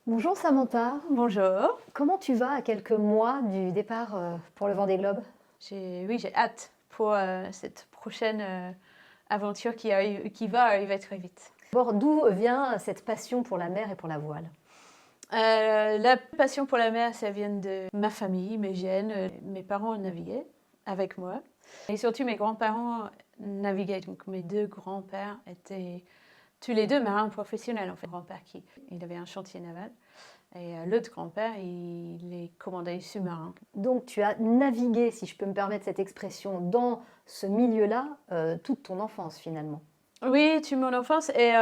Bonjour Samantha, Bonjour. comment tu vas à quelques mois du départ pour le Vendée Globe? J'ai hâte pour cette prochaine aventure qui va arriver très vite. D'abord, d'où vient cette passion pour la mer et pour la voile? La passion pour la mer, ça vient de ma famille, mes gènes. Mes parents naviguaient avec moi. Et surtout, mes grands-parents naviguaient. Donc, mes deux grands-pères étaient tous les deux marins professionnels. En fait, grand-père il avait un chantier naval. Et l'autre grand-père, il est commandant sous-marin. Donc tu as navigué, si je peux me permettre cette expression, dans ce milieu-là toute ton enfance finalement. Oui, toute mon enfance. Et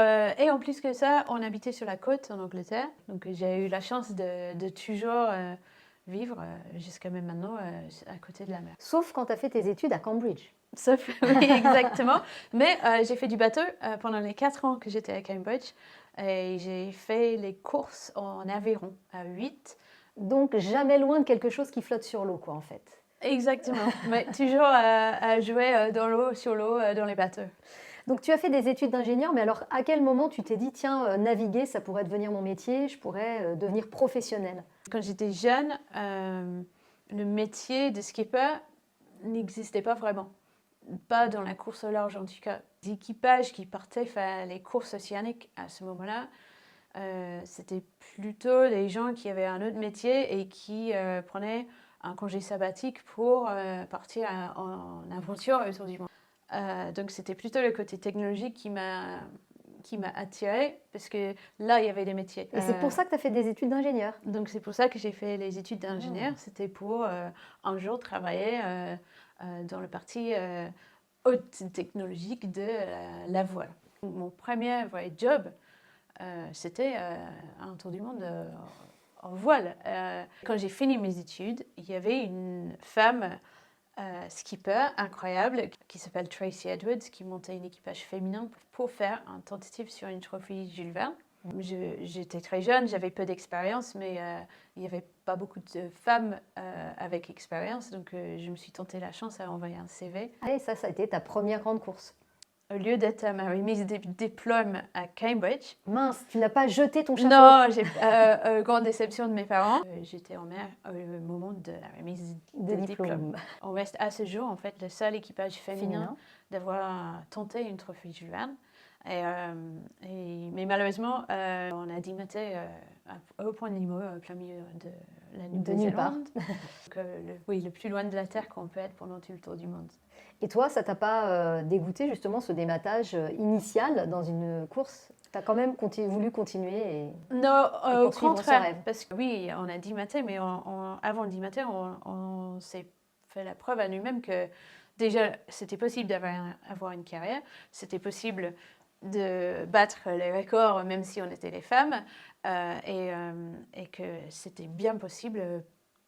en plus que ça, on habitait sur la côte en Angleterre. Donc j'ai eu la chance de toujours vivre, jusqu'à même maintenant, à côté de la mer. Sauf quand tu as fait tes études à Cambridge. Sauf, oui, exactement. Mais j'ai fait du bateau pendant les 4 ans que j'étais à Cambridge. Et j'ai fait les courses en aviron à 8. Donc jamais loin de quelque chose qui flotte sur l'eau quoi en fait. Exactement. Mais toujours à jouer dans l'eau, sur l'eau, dans les bateaux. Donc tu as fait des études d'ingénieur, mais alors à quel moment tu t'es dit tiens, naviguer ça pourrait devenir mon métier, je pourrais devenir professionnelle? Quand j'étais jeune, le métier de skipper n'existait pas vraiment. Pas dans la course au large en tout cas. Les équipages qui partaient faire les courses océaniques à ce moment-là, c'était plutôt des gens qui avaient un autre métier et qui prenaient un congé sabbatique pour partir en aventure autour du monde. Donc c'était plutôt le côté technologique qui m'a attirée parce que là il y avait des métiers. Et c'est pour ça que tu as fait des études d'ingénieur? Donc c'est pour ça que j'ai fait les études d'ingénieur. C'était pour un jour travailler dans le parti haute technologique de la voile. Mon premier vrai job, c'était un tour du monde en voile. Quand j'ai fini mes études, il y avait une femme skipper incroyable qui s'appelle Tracy Edwards qui montait un équipage féminin pour faire un tentative sur une trophée Jules Verne. J'étais très jeune, j'avais peu d'expérience, mais il n'y avait pas beaucoup de femmes avec expérience, donc je me suis tenté la chance à envoyer un CV. Et ça a été ta première grande course. Au lieu d'être à ma remise de diplôme à Cambridge, Mince, tu n'as pas jeté ton chapeau? non, j'ai grande déception de mes parents. J'étais en mer au moment de la remise de diplôme. On reste à ce jour en fait le seul équipage féminin d'avoir tenté une trophée Jules Verne. Mais malheureusement, on a dimaté au point de Nemo, au plein milieu de la Nouvelle-Zélande. Oui, le plus loin de la Terre qu'on peut être pendant tout le tour du monde. Et toi, ça t'a pas dégoûté justement ce dématage initial dans une course? Tu as quand même voulu continuer et Non, au poursuivre ce contraire, rêve. parce que oui, on a dimaté, mais avant le dimater, on s'est fait la preuve à nous-mêmes que déjà, c'était possible d'avoir une carrière, c'était possible de battre les records même si on était les femmes, et que c'était bien possible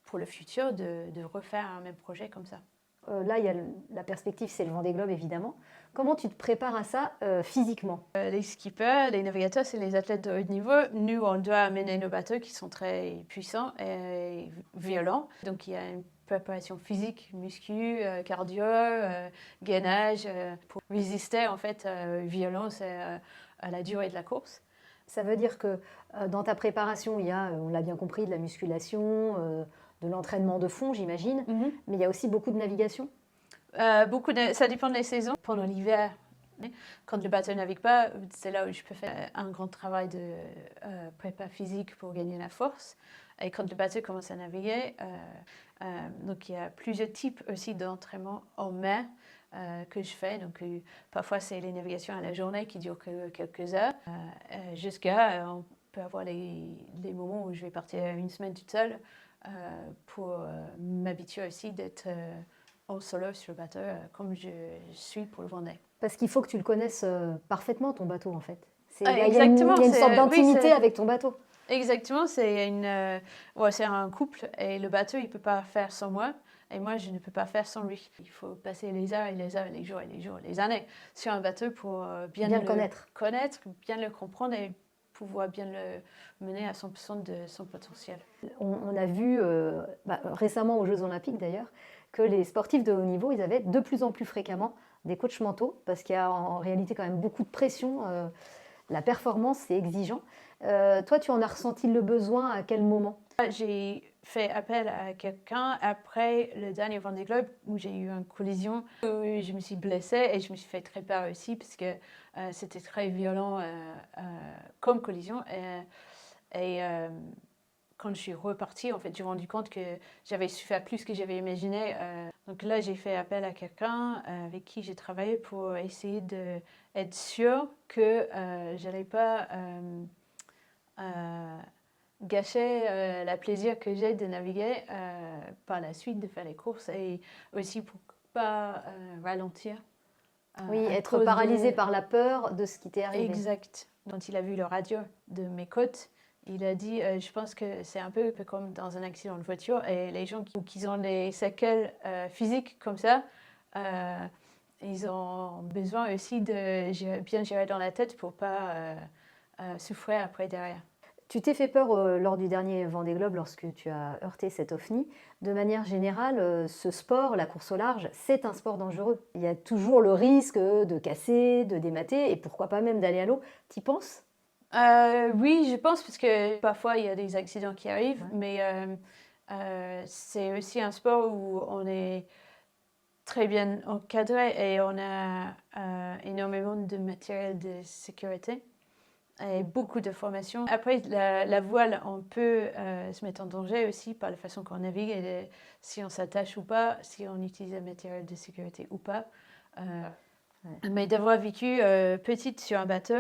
pour le futur de refaire un même projet comme ça. Là, il y a la perspective, c'est le Vendée Globe évidemment. Comment tu te prépares à ça physiquement? Les skippers, les navigateurs, c'est les athlètes de haut niveau. Nous, on doit amener nos bateaux qui sont très puissants et violents. Donc, il y a une préparation physique, muscu, cardio, gainage, pour résister en fait aux violences et à la durée de la course. Ça veut dire que dans ta préparation, il y a, on l'a bien compris, de la musculation, de l'entraînement de fond, j'imagine, mais il y a aussi beaucoup de navigation? Ça dépend des saisons. Pendant l'hiver, quand le bateau ne navigue pas, c'est là où je peux faire un grand travail de prépa physique pour gagner la force. Et quand le bateau commence à naviguer, donc il y a plusieurs types aussi d'entraînement en mer que je fais. Donc parfois c'est les navigations à la journée qui durent que quelques heures, jusqu'à on peut avoir les moments où je vais partir une semaine toute seule pour m'habituer aussi d'être en solo sur le bateau comme je suis pour le Vendée. Parce qu'il faut que tu le connaisses parfaitement, ton bateau, en fait. Il y a Exactement, une sorte d'intimité oui, avec ton bateau. Exactement, c'est un couple et le bateau, il ne peut pas faire sans moi et moi, je ne peux pas faire sans lui. Il faut passer les heures et les heures, les jours et les jours, les années sur un bateau pour bien le connaître, bien le comprendre et pouvoir bien le mener à 100% de son potentiel. On a vu récemment aux Jeux Olympiques d'ailleurs que les sportifs de haut niveau, ils avaient de plus en plus fréquemment des coachs mentaux parce qu'il y a en réalité quand même beaucoup de pression. La performance, c'est exigeant. Toi, tu en as ressenti le besoin à quel moment? J'ai fait appel à quelqu'un après le dernier Vendée Globe où j'ai eu une collision où je me suis blessée et je me suis fait très peur aussi parce que c'était très violent comme collision. Quand je suis repartie, en fait, j'ai rendu compte que j'avais souffert plus que j'avais imaginé. Donc là, j'ai fait appel à quelqu'un avec qui j'ai travaillé pour essayer d'être sûre que je n'allais pas gâcher le plaisir que j'ai de naviguer par la suite, de faire les courses et aussi pour pas ralentir. Oui, À être cause paralysé de... par la peur de ce qui t'est arrivé. Exact. Quand il a vu le radio de mes côtes, il a dit je pense que c'est un peu comme dans un accident de voiture et les gens qui ont des séquelles physiques comme ça, ils ont besoin aussi de bien gérer dans la tête pour pas souffrir après derrière. Tu t'es fait peur lors du dernier Vendée Globe lorsque tu as heurté cet OFNI. De manière générale, ce sport, la course au large, c'est un sport dangereux. Il y a toujours le risque de casser, de démater et pourquoi pas même d'aller à l'eau. T'y penses? Oui, je pense parce que parfois il y a des accidents qui arrivent, Ouais. mais c'est aussi un sport où on est très bien encadré et on a énormément de matériel de sécurité et beaucoup de formation. Après, la voile, on peut se mettre en danger aussi par la façon qu'on navigue et si on s'attache ou pas, si on utilise un matériel de sécurité ou pas. Mais d'avoir vécu petite sur un bateau,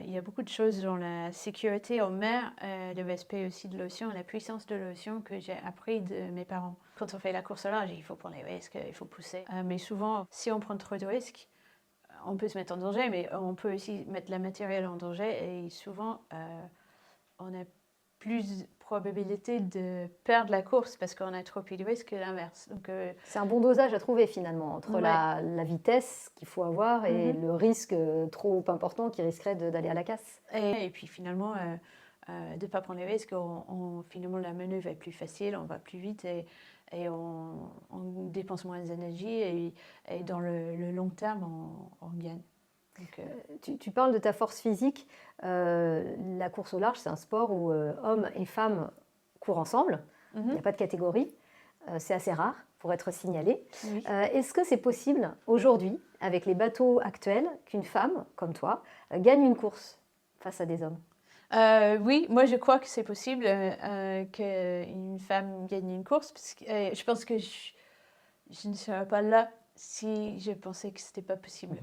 il y a beaucoup de choses dans la sécurité en mer, le respect aussi de l'océan, la puissance de l'océan que j'ai appris de mes parents. Quand on fait la course au large, il faut prendre les risques, il faut pousser. Mais souvent, si on prend trop de risques, on peut se mettre en danger, mais on peut aussi mettre le matériel en danger et souvent, on a plus de probabilité de perdre la course parce qu'on a trop pris de risques que l'inverse. Donc, c'est un bon dosage à trouver finalement entre ouais. la vitesse qu'il faut avoir et Mhm. le risque trop important qui risquerait d'aller à la casse. Et puis finalement, de ne pas prendre les risques, finalement la manœuvre est plus facile, on va plus vite et on dépense moins d'énergie et dans le long terme, on gagne. Donc, Tu parles de ta force physique. La course au large, c'est un sport où hommes et femmes courent ensemble. Il n'y a pas de catégorie. C'est assez rare pour être signalé. oui. Est-ce que c'est possible aujourd'hui, avec les bateaux actuels, qu'une femme comme toi gagne une course face à des hommes? Oui, moi je crois que c'est possible qu'une femme gagne une course parce que je pense que je ne serais pas là si je pensais que c'était pas possible.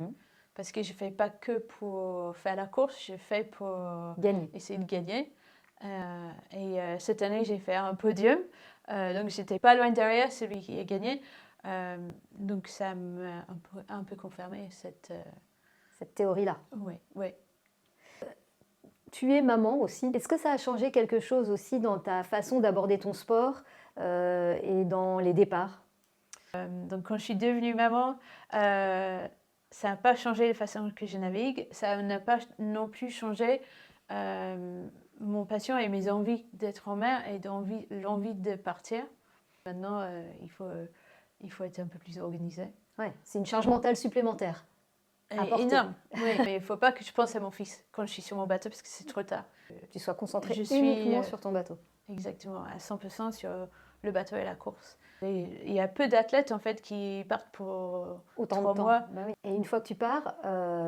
Parce que je ne fais pas que pour faire la course, je fais pour Gagner. essayer de gagner. Cette année, j'ai fait un podium. Donc, j'étais pas loin derrière celui qui a gagné. Donc, ça m'a un peu confirmé cette théorie-là. Oui, oui. Tu es maman aussi. Est-ce que ça a changé quelque chose aussi dans ta façon d'aborder ton sport et dans les départs? Donc, quand je suis devenue maman, ça n'a pas changé la façon que je navigue. Ça n'a pas non plus changé mon passion et mes envies d'être en mer et l'envie de partir. Maintenant, il faut être un peu plus organisé. Ouais, c'est une charge mentale supplémentaire. Énorme. Oui, mais il ne faut pas que je pense à mon fils quand je suis sur mon bateau parce que c'est trop tard. Tu sois concentré Je suis uniquement sur ton bateau. Exactement, à 100% sur le bateau et la course. Et il y a peu d'athlètes en fait qui partent pour Autant 3 de temps. mois. Bah oui. Et une fois que tu pars,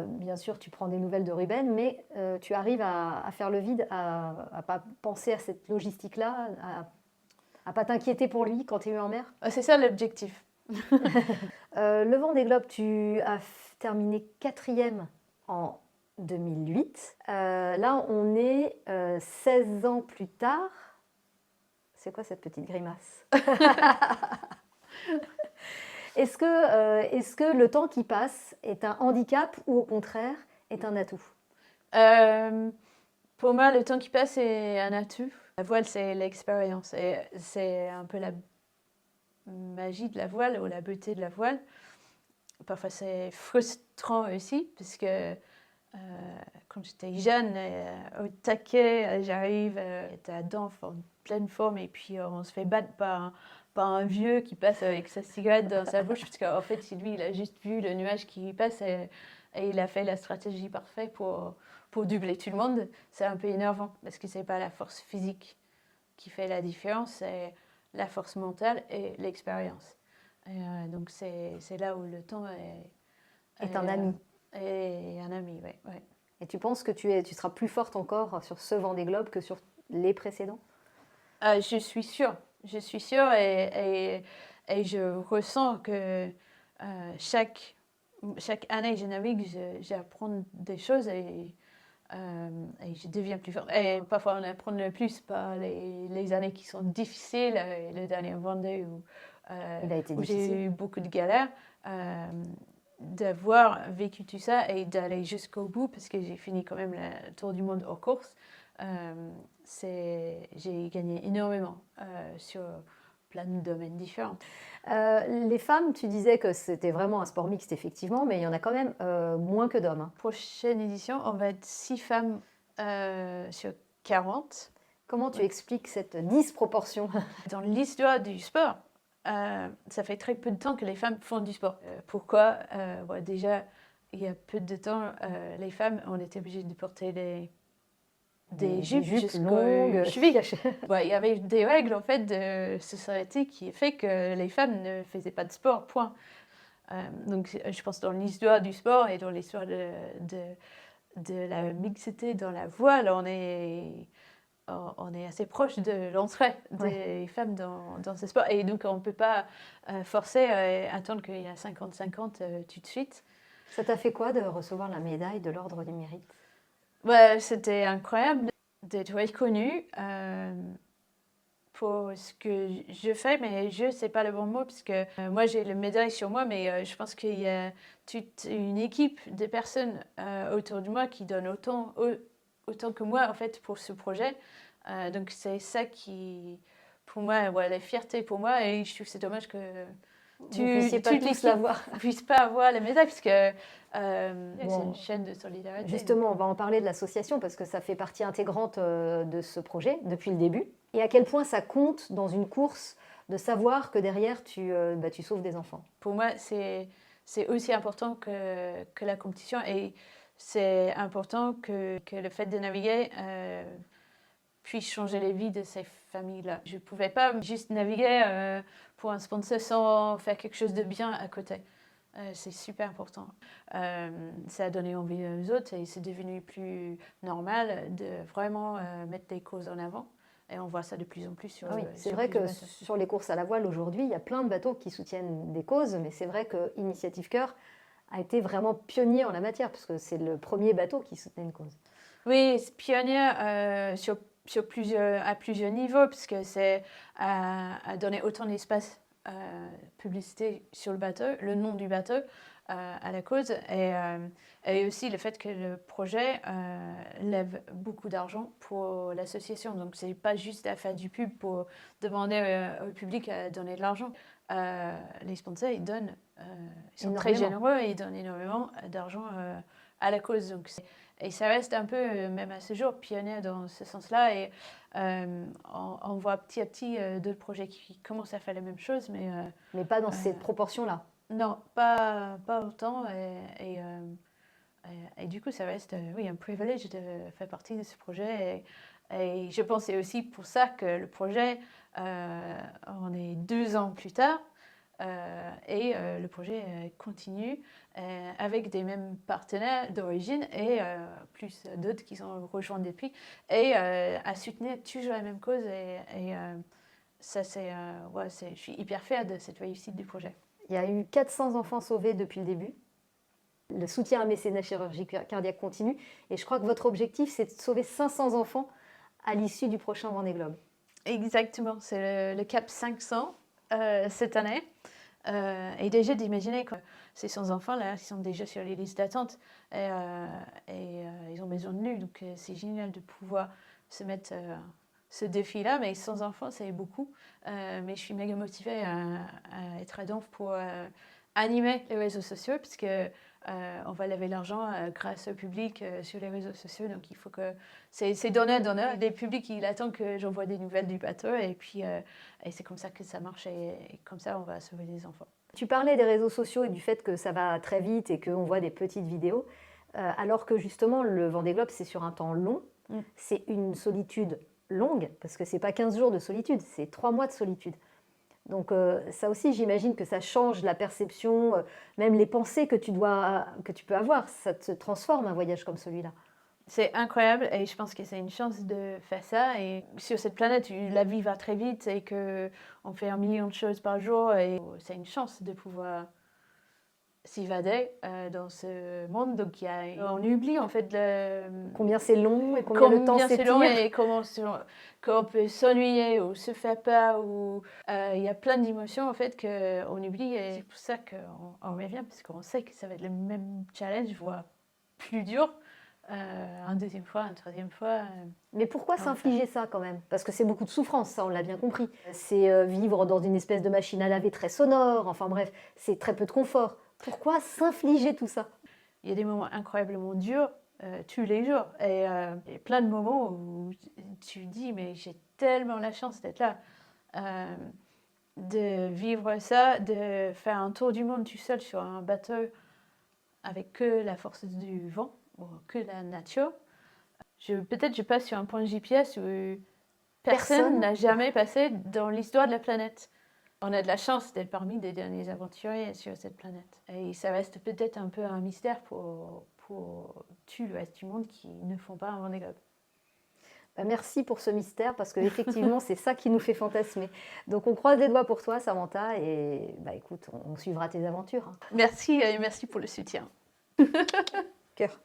bien sûr, tu prends des nouvelles de Ruben, mais tu arrives à faire le vide, à ne pas penser à cette logistique-là, à pas t'inquiéter pour lui quand tu es en mer. C'est ça l'objectif. Le Vendée Globe, tu as terminé 4e en 2008. Là, on est 16 ans plus tard. C'est quoi cette petite grimace? Est-ce que le temps qui passe est un handicap ou au contraire est un atout? Pour moi, le temps qui passe est un atout. La voile, c'est l'expérience. Et c'est un peu la magie de la voile ou la beauté de la voile. Parfois, c'est frustrant aussi, parce que quand j'étais jeune, au taquet, j'arrive, j'étais à Danf en pleine forme, et puis on se fait battre par un vieux qui passe avec sa cigarette dans sa bouche, parce qu'en fait, lui, il a juste vu le nuage qui passe et il a fait la stratégie parfaite pour pour doubler tout le monde, c'est un peu énervant parce que c'est pas la force physique qui fait la différence, c'est la force mentale et l'expérience. Donc c'est là où le temps Est un ami. est un ami, oui. Ouais. Et tu penses que tu seras plus forte encore sur ce Vendée Globe que sur les précédents? Je suis sûre. Je suis sûre et je ressens que chaque année je navigue, j'apprends des choses et je deviens plus forte. Et parfois on apprend le plus par les années qui sont difficiles. Le dernier Vendée Il a été où difficile. j'ai eu beaucoup de galères. D'avoir vécu tout ça et d'aller jusqu'au bout, parce que j'ai fini quand même le tour du monde hors course, j'ai gagné énormément sur plein de domaines différents. Les femmes, tu disais que c'était vraiment un sport mixte, effectivement, mais il y en a quand même moins que d'hommes. Hein. Prochaine édition, on va être 6 femmes sur 40. Comment tu expliques cette disproportion? Dans l'histoire du sport, ça fait très peu de temps que les femmes font du sport. Pourquoi déjà, il y a peu de temps, les femmes, on était obligées de porter des jupes jusqu'aux longues, chevilles. Il y avait des règles en fait de société qui fait que les femmes ne faisaient pas de sport, point. Donc je pense dans l'histoire du sport et dans l'histoire de la mixité dans la voile, on est assez proche de l'entrée des femmes dans ce sport. Et donc, on ne peut pas forcer à attendre qu'il y a 50-50 tout de suite. Ça t'a fait quoi de recevoir la médaille de l'Ordre du Mérite? C'était incroyable d'être reconnue pour ce que je fais, mais je, c'est pas le bon mot, parce que moi, j'ai la médaille sur moi, mais je pense qu'il y a toute une équipe de personnes autour de moi qui donnent autant que moi, en fait, pour ce projet. Donc, c'est ça qui, pour moi, la fierté pour moi, et je trouve que c'est dommage que tu ne puissiez pas tous l'avoir. Ne puisse pas avoir la médaille, parce que c'est une chaîne de solidarité. Justement, on va en parler de l'association, parce que ça fait partie intégrante de ce projet depuis le début. Et à quel point ça compte dans une course de savoir que derrière, tu sauves des enfants? Pour moi, c'est aussi important que la compétition, et c'est important que le fait de naviguer puisse changer les vies de ces familles-là. Je ne pouvais pas juste naviguer pour un sponsor sans faire quelque chose de bien à côté. C'est super important. Ça a donné envie aux autres et c'est devenu plus normal de vraiment mettre des causes en avant. Et on voit ça de plus en plus sur c'est vrai que sur les courses à la voile aujourd'hui, il y a plein de bateaux qui soutiennent des causes, mais c'est vrai que Initiative Cœur a été vraiment pionnier en la matière, parce que c'est le premier bateau qui soutenait une cause. Oui, c'est pionnier à plusieurs niveaux, puisque c'est à donner autant d'espace publicité sur le bateau, le nom du bateau, à la cause, et aussi le fait que le projet lève beaucoup d'argent pour l'association. Donc, ce n'est pas juste à faire du pub pour demander au public à donner de l'argent. Les sponsors, ils donnent, ils sont très généreux et ils donnent énormément d'argent à la cause. Donc, et ça reste un peu, même à ce jour, pionnier dans ce sens-là. Et on voit petit à petit d'autres projets qui commencent à faire la même chose. Mais pas dans cette proportion-là. Non, pas autant. Et du coup, ça reste un privilège de faire partie de ce projet. Et je pense que c'est aussi pour ça que le projet, on est 2 ans plus tard. Et le projet continue avec des mêmes partenaires d'origine et plus d'autres qui sont rejoints depuis et à soutenir toujours la même cause et ça je suis hyper fière de cette réussite du projet. Il y a eu 400 enfants sauvés depuis le début. Le soutien à mécénat chirurgie cardiaque continue et je crois que votre objectif c'est de sauver 500 enfants à l'issue du prochain Vendée Globe. Exactement, c'est le cap 500 cette année. Et déjà d'imaginer que ces 100 enfants-là, ils sont déjà sur les listes d'attente et ils ont besoin de nous. Donc c'est génial de pouvoir se mettre ce défi-là. Mais 100 enfants, c'est beaucoup. Mais je suis méga motivée à être à Donf pour animer les réseaux sociaux puisque on va lever l'argent grâce au public sur les réseaux sociaux. Donc il faut que c'est donnant. Les publics, ils attendent que j'envoie des nouvelles du bateau et puis et c'est comme ça que ça marche et comme ça on va sauver des enfants. Tu parlais des réseaux sociaux et du fait que ça va très vite et qu'on voit des petites vidéos. alors que justement, le Vendée Globe, c'est sur un temps long, c'est une solitude longue, parce que c'est pas 15 jours de solitude, c'est 3 mois de solitude. Donc ça aussi, j'imagine que ça change la perception, même les pensées que tu peux avoir. Ça te transforme un voyage comme celui-là. C'est incroyable et je pense que c'est une chance de faire ça. Et sur cette planète, la vie va très vite et qu'on fait 1 million de choses par jour. Et c'est une chance de pouvoir s'évader dans ce monde. Donc on oublie en fait Combien c'est long et combien le temps c'est long s'étire. et comment qu'on peut s'ennuyer ou se faire peur. Il y a plein d'émotions en fait qu'on oublie. Et c'est pour ça qu'on revient parce qu'on sait que ça va être le même challenge, voire plus dur. Une deuxième fois, une troisième fois. Mais pourquoi s'infliger ça quand même? Parce que c'est beaucoup de souffrance, ça on l'a bien compris. C'est vivre dans une espèce de machine à laver très sonore, enfin bref, c'est très peu de confort. Pourquoi s'infliger tout ça? Il y a des moments incroyablement durs tous les jours. Et il y a plein de moments où tu dis, mais j'ai tellement la chance d'être là. De vivre ça, de faire un tour du monde tout seul sur un bateau avec que la force du vent ou que la nature. Peut-être je passe sur un point de GPS où personne n'a jamais passé dans l'histoire de la planète. On a de la chance d'être parmi des derniers aventuriers sur cette planète. Et ça reste peut-être un peu un mystère pour tout le reste du monde qui ne font pas un Vendée Globe. Merci pour ce mystère, parce qu'effectivement, c'est ça qui nous fait fantasmer. Donc on croise les doigts pour toi, Samantha, et écoute, on suivra tes aventures. Merci et merci pour le soutien. Cœur.